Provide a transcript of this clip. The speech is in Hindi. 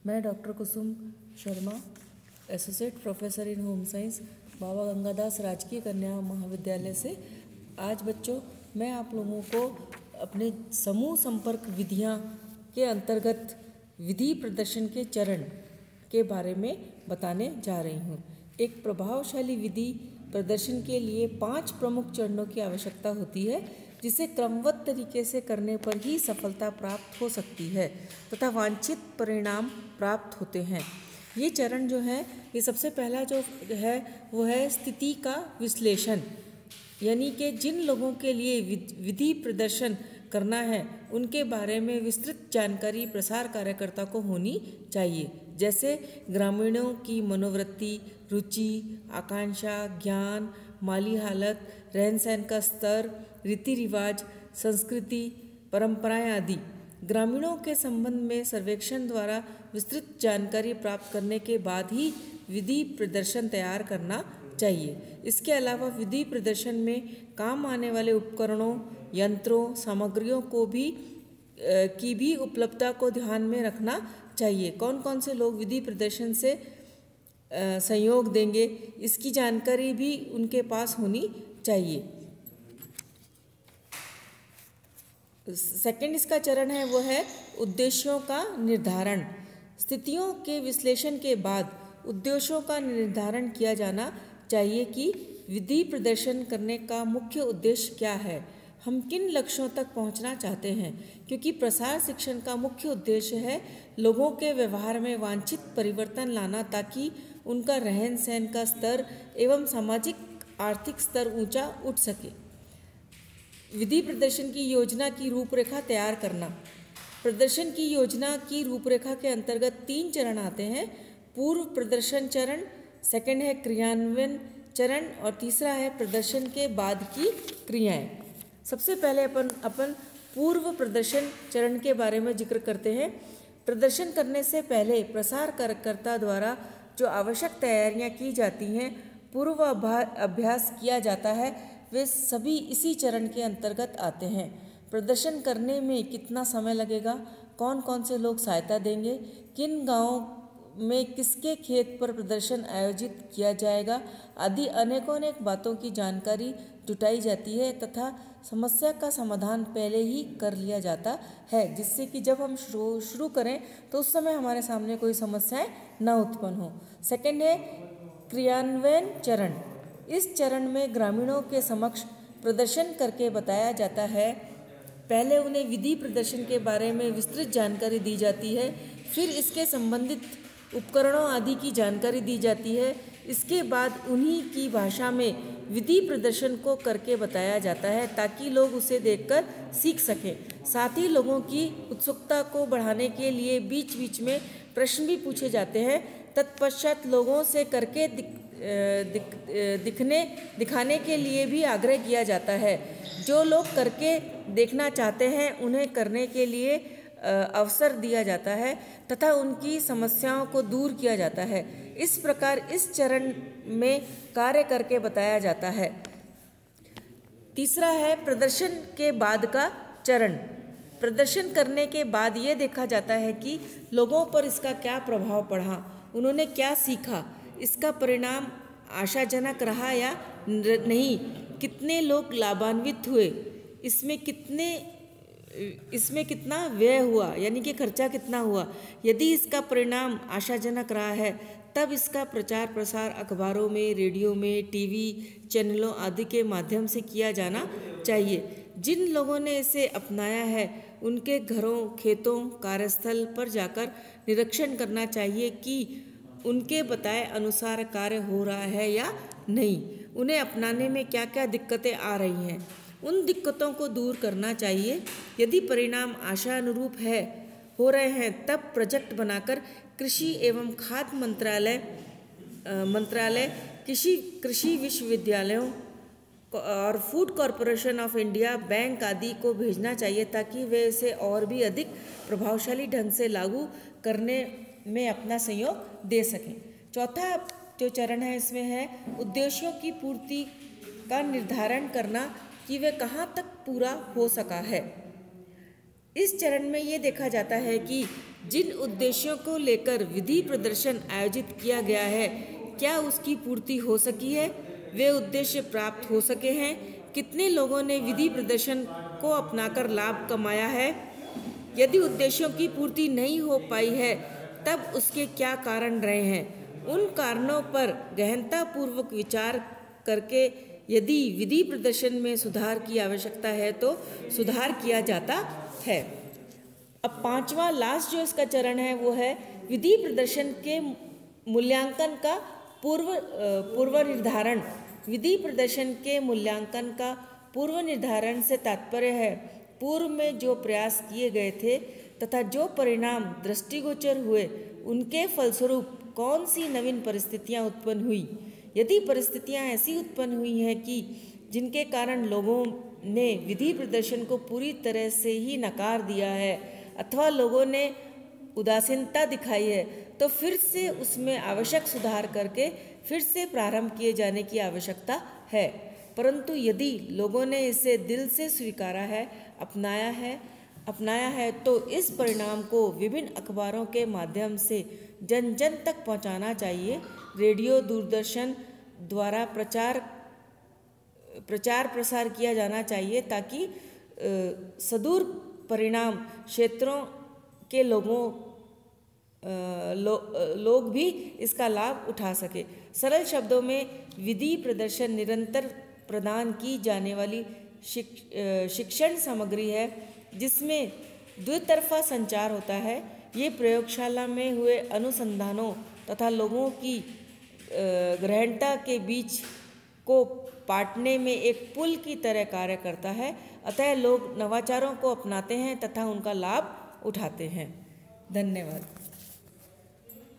मैं doctor Kusum Sharma, associate professor in home science, Baba Gangadas राजकीय कन्या महाविद्यालय से। आज बच्चों, मैं आप लोगों को अपने समूह संपर्क विधियां के अंतर्गत विधि प्रदर्शन के चरण के बारे में बताने जा रही हूँ। एक प्रभावशाली विधि प्रदर्शन के लिए 5 प्रमुख चरणों की आवश्यकता होती है, जिसे क्रमबद्ध तरीके से करने पर ही सफलता प्राप्त हो सकती है तथा वांछित परिणाम प्राप्त होते हैं। ये चरण जो है, ये सबसे पहला जो है वो है स्थिति का विश्लेषण, यानी कि जिन लोगों के लिए विधि प्रदर्शन करना है उनके बारे में विस्तृत जानकारी प्रसार कार्यकर्ता को होनी चाहिए, जैसे ग्रामीणों की मनोवृत्ति, रुचि, आकांक्षा, ज्ञान, माली हालत, रहन सहन का स्तर, रीति रिवाज, संस्कृति, परंपराएं आदि। ग्रामीणों के संबंध में सर्वेक्षण द्वारा विस्तृत जानकारी प्राप्त करने के बाद ही विधि प्रदर्शन तैयार करना चाहिए। इसके अलावा विधि प्रदर्शन में काम आने वाले उपकरणों, यंत्रों, सामग्रियों की भी उपलब्धता को ध्यान में रखना चाहिए। कौन कौन से लोग विधि प्रदर्शन से सहयोग देंगे, इसकी जानकारी भी उनके पास होनी चाहिए। सेकंड इसका चरण है वो है उद्देश्यों का निर्धारण। स्थितियों के विश्लेषण के बाद उद्देश्यों का निर्धारण किया जाना चाहिए कि विधि प्रदर्शन करने का मुख्य उद्देश्य क्या है, हम किन लक्ष्यों तक पहुंचना चाहते हैं, क्योंकि प्रसार शिक्षण का मुख्य उद्देश्य है लोगों के व्यवहार में वांछित परिवर्तन लाना, ताकि उनका रहन सहन का स्तर एवं सामाजिक आर्थिक स्तर ऊंचा उठ सके। विधि प्रदर्शन की योजना की रूपरेखा तैयार करना। प्रदर्शन की योजना की रूपरेखा के अंतर्गत 3 चरण आते हैं। पूर्व प्रदर्शन चरण, सेकंड है क्रियान्वयन चरण और तीसरा है प्रदर्शन के बाद की क्रियाएं। सबसे पहले अपन पूर्व प्रदर्शन चरण के बारे में जिक्र करते हैं। प्रदर्शन करने से पहले प्रसार कार्यकर्ता द्वारा जो आवश्यक तैयारियां की जाती हैं, पूर्व अभ्यास किया जाता है, वे सभी इसी चरण के अंतर्गत आते हैं। प्रदर्शन करने में कितना समय लगेगा, कौन कौन से लोग सहायता देंगे, किन गांवों में किसके खेत पर प्रदर्शन आयोजित किया जाएगा आदि अनेक बातों की जानकारी जुटाई जाती है तथा समस्या का समाधान पहले ही कर लिया जाता है, जिससे कि जब हम शुरू करें तो उस समय हमारे सामने कोई समस्याएं न उत्पन्न हो। सेकंड है क्रियान्वयन चरण। इस चरण में ग्रामीणों के समक्ष प्रदर्शन करके बताया जाता है। पहले उन्हें विधि प्रदर्शन के बारे में विस्तृत जानकारी दी जाती है, फिर इसके संबंधित उपकरणों आदि की जानकारी दी जाती है। इसके बाद उन्हीं की भाषा में विधि प्रदर्शन को करके बताया जाता है, ताकि लोग उसे देखकर सीख सकें। साथ ही लोगों की उत्सुकता को बढ़ाने के लिए बीच बीच में प्रश्न भी पूछे जाते हैं। तत्पश्चात लोगों से करके दिखाने के लिए भी आग्रह किया जाता है। जो लोग करके देखना चाहते हैं उन्हें करने के लिए अवसर दिया जाता है तथा उनकी समस्याओं को दूर किया जाता है। इस प्रकार इस चरण में कार्य करके बताया जाता है। तीसरा है प्रदर्शन के बाद का चरण। प्रदर्शन करने के बाद ये देखा जाता है कि लोगों पर इसका क्या प्रभाव पड़ा, उन्होंने क्या सीखा, इसका परिणाम आशाजनक रहा या नहीं, कितने लोग लाभान्वित हुए, इसमें कितना व्यय हुआ, यानी कि खर्चा कितना हुआ। यदि इसका परिणाम आशाजनक रहा है तब इसका प्रचार प्रसार अखबारों में, रेडियो में, टीवी चैनलों आदि के माध्यम से किया जाना चाहिए। जिन लोगों ने इसे अपनाया है उनके घरों, खेतों, कार्यस्थल पर जाकर निरीक्षण करना चाहिए कि उनके बताए अनुसार कार्य हो रहा है या नहीं, उन्हें अपनाने में क्या क्या दिक्कतें आ रही हैं, उन दिक्कतों को दूर करना चाहिए। यदि परिणाम आशा अनुरूप हो रहे हैं तब प्रोजेक्ट बनाकर कृषि एवं खाद्य मंत्रालय कृषि विश्वविद्यालयों और food corporation of India, bank आदि को भेजना चाहिए, ताकि वे इसे और भी अधिक प्रभावशाली ढंग से लागू करने में अपना सहयोग दे सकें। चौथा जो चरण है इसमें है उद्देश्यों की पूर्ति का निर्धारण करना कि वे कहाँ तक पूरा हो सका है। इस चरण में ये देखा जाता है कि जिन उद्देश्यों को लेकर विधि प्रदर्शन आयोजित किया गया है, क्या उसकी पूर्ति हो सकी है? वे उद्देश्य प्राप्त हो सके हैं? कितने लोगों ने विधि प्रदर्शन को अपनाकर लाभ कमाया है? यदि उद्देश्यों की पूर्ति नहीं हो पाई है, तब उसके क्या कारण रहे हैं? उन कारणों पर गहनतापूर्वक विचार करके यदि विधि प्रदर्शन में सुधार की आवश्यकता है तो सुधार किया जाता है। अब पांचवा लास्ट जो इसका चरण है वो है विधि प्रदर्शन के मूल्यांकन का पूर्व निर्धारण। विधि प्रदर्शन के मूल्यांकन का पूर्व निर्धारण से तात्पर्य है पूर्व में जो प्रयास किए गए थे तथा जो परिणाम दृष्टिगोचर हुए उनके फलस्वरूप कौन सी नवीन परिस्थितियां उत्पन्न हुई। यदि परिस्थितियां ऐसी उत्पन्न हुई हैं कि जिनके कारण लोगों ने विधि प्रदर्शन को पूरी तरह से ही नकार दिया है अथवा लोगों ने उदासीनता दिखाई है, तो फिर से उसमें आवश्यक सुधार करके फिर से प्रारंभ किए जाने की आवश्यकता है। परंतु यदि लोगों ने इसे दिल से स्वीकारा है, अपनाया है तो इस परिणाम को विभिन्न अखबारों के माध्यम से जन जन तक पहुंचाना चाहिए। रेडियो दूरदर्शन द्वारा प्रचार प्रसार किया जाना चाहिए ताकि सुदूर परिणाम क्षेत्रों के लोग भी इसका लाभ उठा सके। सरल शब्दों में विधि प्रदर्शन निरंतर प्रदान की जाने वाली शिक्षण सामग्री है जिसमें द्वितरफा संचार होता है। ये प्रयोगशाला में हुए अनुसंधानों तथा लोगों की ग्रहणता के बीच को पाटने में एक पुल की तरह कार्य करता है। अतः लोग नवाचारों को अपनाते हैं तथा उनका लाभ उठाते हैं। धन्यवाद।